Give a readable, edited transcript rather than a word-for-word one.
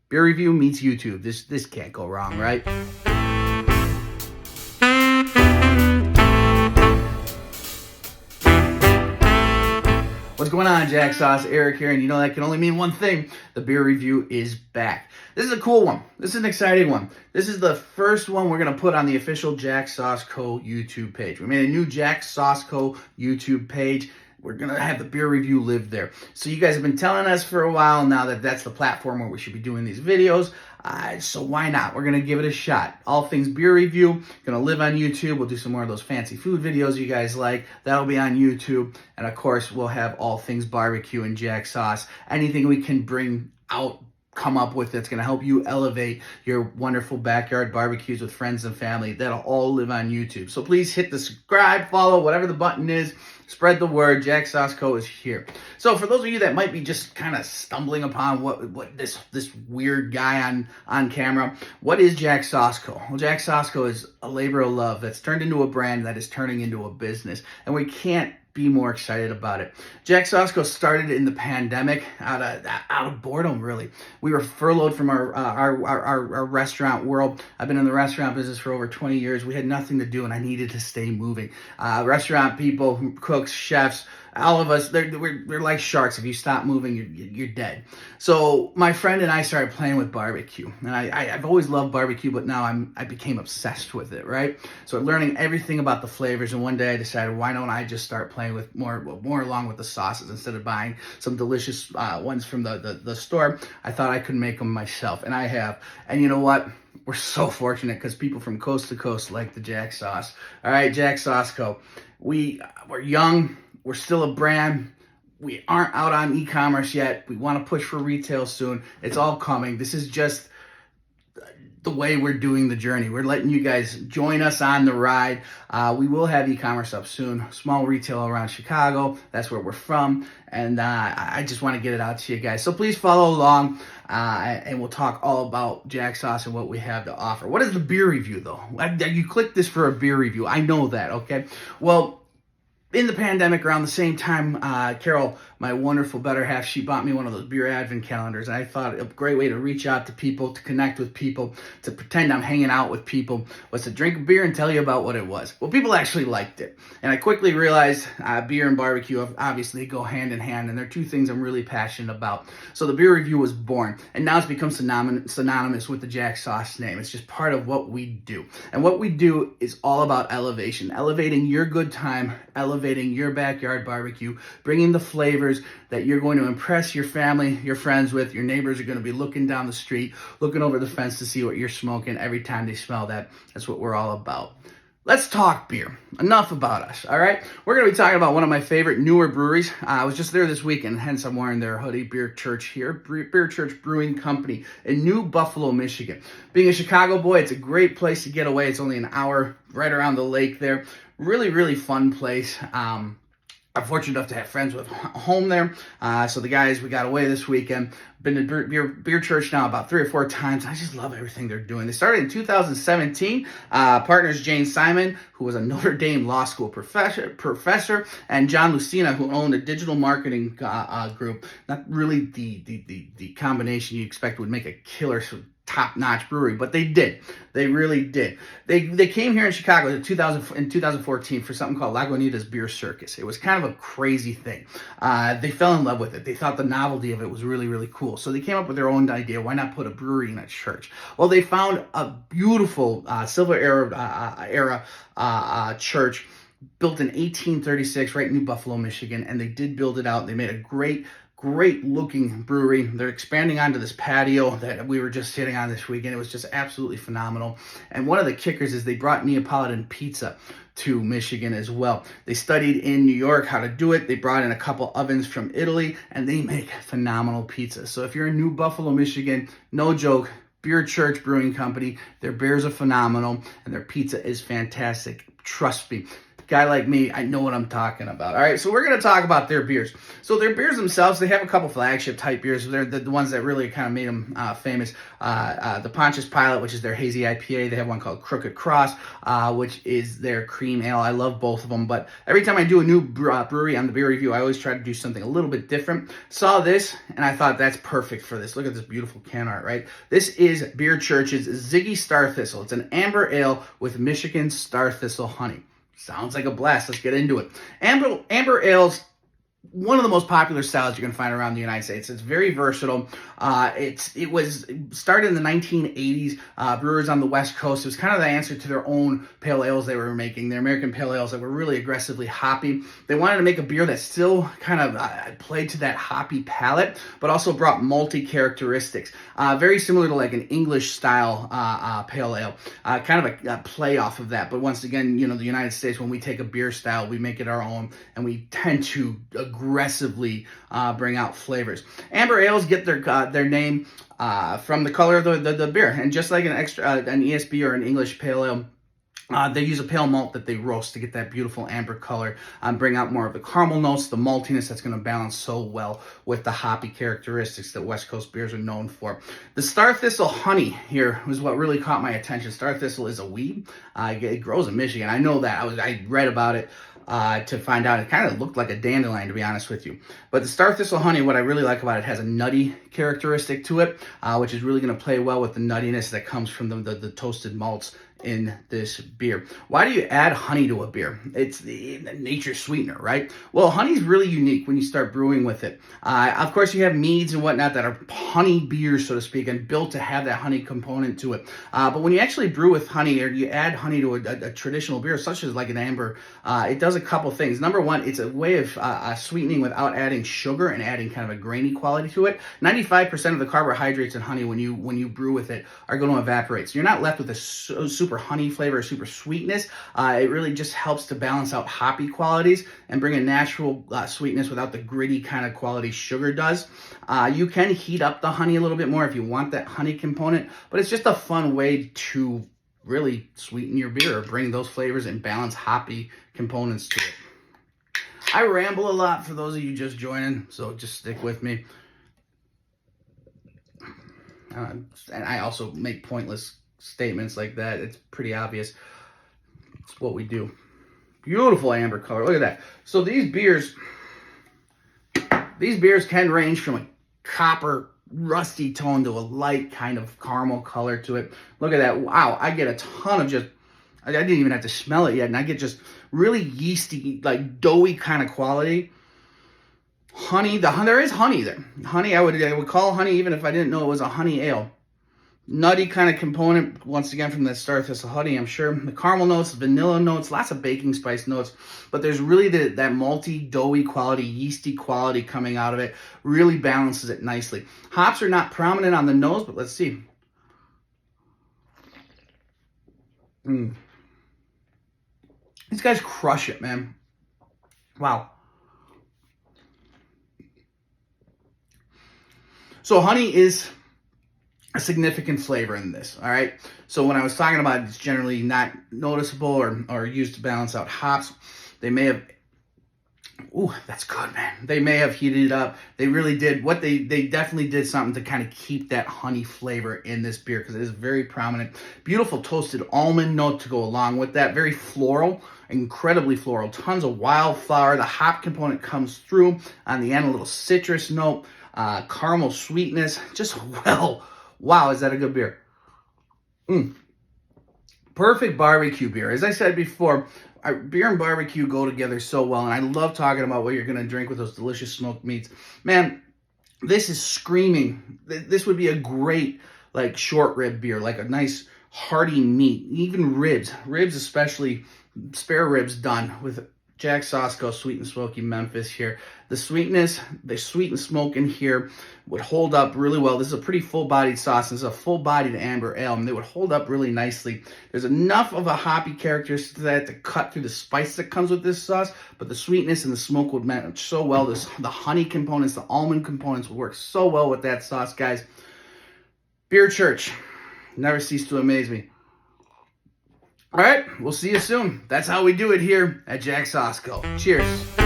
Beer review meets YouTube. This can't go wrong, right? What's going on, Jack Sauce? Eric here, and you know that can only mean one thing. The beer review is back. This is a cool one. This is an exciting one. This is the first one we're going to put on the official Jack Sauce Co. YouTube page. We made a new Jack Sauce Co. YouTube page. We're going to have the beer review live there. So you guys have been telling us for a while now that that's the platform where we should be doing these videos. So why not? We're going to give it a shot. All things beer review, going to live on YouTube. We'll do some more of those fancy food videos you guys like. That'll be on YouTube. And of course, we'll have all things barbecue and Jack Sauce. Anything we can bring out, come up with that's going to help you elevate your wonderful backyard barbecues with friends and family. That'll all live on YouTube. So please hit the subscribe, follow, whatever the button is. Spread the word. Jack Sauce Co. is here. So for those of you that might be just kind of stumbling upon what this weird guy on camera, what is Jack Sauce Co.? Well, Jack Sauce Co. is a labor of love that's turned into a brand that is turning into a business, and we can't be more excited about it. Jack Sauce Co. started in the pandemic out of boredom, really. We were furloughed from our restaurant world. I've been in the restaurant business for over 20 years. We had nothing to do, and I needed to stay moving. Restaurant people, cooks, chefs, all of us, we're like sharks. If you stop moving, you're dead. So my friend and I started playing with barbecue. And I've always loved barbecue, but now I became obsessed with it, right? So learning everything about the flavors. And one day I decided, why don't I just start playing with more along with the sauces instead of buying some delicious ones from the store. I thought I could make them myself, and I have. And you know what? We're so fortunate because people from coast to coast like the Jack Sauce. All right, Jack Sauce Co. We're young. We're still a brand. We aren't out on e-commerce yet. We want to push for retail soon. It's all coming. This is just the way we're doing the journey. We're letting you guys join us on the ride. We will have e-commerce up soon. Small retail around Chicago. That's where we're from. And I just want to get it out to you guys. So please follow along, and we'll talk all about Jack Sauce and what we have to offer. What is the beer review, though? You clicked this for a beer review. I know that, okay? Well, in the pandemic, around the same time, Carol, my wonderful better half, she bought me one of those beer advent calendars. And I thought a great way to reach out to people, to connect with people, to pretend I'm hanging out with people, was to drink a beer and tell you about what it was. Well, people actually liked it. And I quickly realized beer and barbecue obviously go hand in hand, and they're two things I'm really passionate about. So the beer review was born, and now it's become synonymous with the Jack Sauce name. It's just part of what we do. And what we do is all about elevation, elevating your good time, elevating your backyard barbecue, bringing the flavors that you're going to impress your family, your friends with. Your neighbors are going to be looking down the street, looking over the fence to see what you're smoking every time they smell that. That's what we're all about. Let's talk beer. Enough about us, all right? We're going to be talking about one of my favorite newer breweries. I was just there this weekend, hence I'm wearing their hoodie, Beer Church here. Beer Church Brewing Company in New Buffalo, Michigan. Being a Chicago boy, it's a great place to get away. It's only an hour right around the lake there. Really, really fun place. I'm fortunate enough to have friends with home there. So the guys, we got away this weekend. Been to Beer Church now about 3 or 4 times. I just love everything they're doing. They started in 2017. Partners Jane Simon, who was a Notre Dame Law School professor, and John Lucina, who owned a digital marketing group. Not really the combination you expect would make a killer top-notch brewery, but they did. They really did. They came here in Chicago in 2014 for something called Lagunitas Beer Circus. It was kind of a crazy thing. They fell in love with it. They thought the novelty of it was really, really cool. So they came up with their own idea. Why not put a brewery in a church? Well, they found a beautiful Silver era church built in 1836 right in New Buffalo, Michigan, and they did build it out. They made a great looking brewery. They're expanding onto this patio that we were just sitting on this weekend. It was just absolutely phenomenal. And one of the kickers is they brought Neapolitan pizza to Michigan as well. They studied in New York how to do it. They brought in a couple ovens from Italy, and they make phenomenal pizza. So if you're in New Buffalo, Michigan, no joke, Beer Church Brewing Company, their beers are phenomenal and their pizza is fantastic. Trust me. guy like me, I know what I'm talking about. All right, so we're going to talk about their beers. So their beers themselves, they have a couple flagship type beers. They're the ones that really kind of made them famous. The Pontius Pilate, which is their hazy IPA. They have one called Crooked Cross, which is their cream ale. I love both of them, but every time I do a new brewery on the beer review, I always try to do something a little bit different. Saw this, and I thought that's perfect for this. Look at this beautiful can art, right? This is Beer Church's Ziggy Starthistle. It's an amber ale with Michigan Starthistle honey. Sounds like a blast. Let's get into it. Amber ales, one of the most popular styles you're going to find around the United States. It's very versatile. It was started in the 1980s. Brewers on the West Coast. It was kind of the answer to their own pale ales they were making. Their American pale ales that were really aggressively hoppy. They wanted to make a beer that still kind of played to that hoppy palate, but also brought malty characteristics. Very similar to like an English style pale ale. Kind of a play off of that. But once again, the United States, when we take a beer style, we make it our own, and we tend to aggressively bring out flavors. Amber ales get their name from the color of the beer, and just like an ESB or an English pale ale, they use a pale malt that they roast to get that beautiful amber color, bring out more of the caramel notes, the maltiness that's going to balance so well with the hoppy characteristics that West Coast beers are known for. The Starthistle honey here was what really caught my attention. Starthistle is a weed. It grows in Michigan. I know that. I read about it to find out. It kind of looked like a dandelion, to be honest with you. But the Starthistle honey, what I really like about it, has a nutty characteristic to it, which is really going to play well with the nuttiness that comes from the toasted malts in this beer. Why do you add honey to a beer? It's the nature's sweetener, right? Well, honey's really unique when you start brewing with it. Of course, you have meads and whatnot that are honey beers, so to speak, and built to have that honey component to it. But when you actually brew with honey, or you add honey to a traditional beer, such as like an amber, it does a couple things. Number one, it's a way of sweetening without adding sugar and adding kind of a grainy quality to it. 95% of the carbohydrates in honey, when you brew with it, are going to evaporate. So you're not left with a super honey flavor, super sweetness. It really just helps to balance out hoppy qualities and bring a natural sweetness without the gritty kind of quality sugar does. You can heat up the honey a little bit more if you want that honey component, but it's just a fun way to really sweeten your beer or bring those flavors and balance hoppy components to it. I ramble a lot for those of you just joining, so just stick with me. And I also make pointless statements like that. It's pretty obvious. It's what we do. Beautiful amber color. Look at that. So these beers can range from a copper rusty tone to a light kind of caramel color to it. Look at that. Wow, I get a ton of just, I didn't even have to smell it yet, and I get just really yeasty, like doughy kind of quality. Honey, there is honey there. Honey, I would call honey even if I didn't know it was a honey ale. Nutty kind of component, once again, from that Starthistle honey, I'm sure. The caramel notes, vanilla notes, lots of baking spice notes, but there's really that malty, doughy quality, yeasty quality coming out of it. Really balances it nicely. Hops are not prominent on the nose, but let's see. These guys crush it, man. Wow. So honey is a significant flavor in this, all right? So when I was talking about it's generally not noticeable or used to balance out hops, they may have, ooh, that's good, man. They may have heated it up. They really did, they definitely did something to kind of keep that honey flavor in this beer because it is very prominent. Beautiful toasted almond note to go along with that. Very floral, incredibly floral. Tons of wildflower. The hop component comes through on the end, a little citrus note, caramel sweetness, just well. Wow, is that a good beer? Perfect barbecue beer. As I said before, beer and barbecue go together so well, and I love talking about what you're going to drink with those delicious smoked meats. Man, this is screaming. This would be a great, like, short rib beer, like a nice hearty meat. Even ribs especially, spare ribs done with Jack Sosco Sweet and Smoky Memphis here. The sweetness, the sweet and smoke in here would hold up really well. This is a pretty full-bodied sauce. This is a full-bodied amber ale, and they would hold up really nicely. There's enough of a hoppy characteristic to that to cut through the spice that comes with this sauce, but the sweetness and the smoke would match so well. The honey components, the almond components would work so well with that sauce, guys. Beer Church, never cease to amaze me. All right, we'll see you soon. That's how we do it here at Jack Sauce Co. Cheers.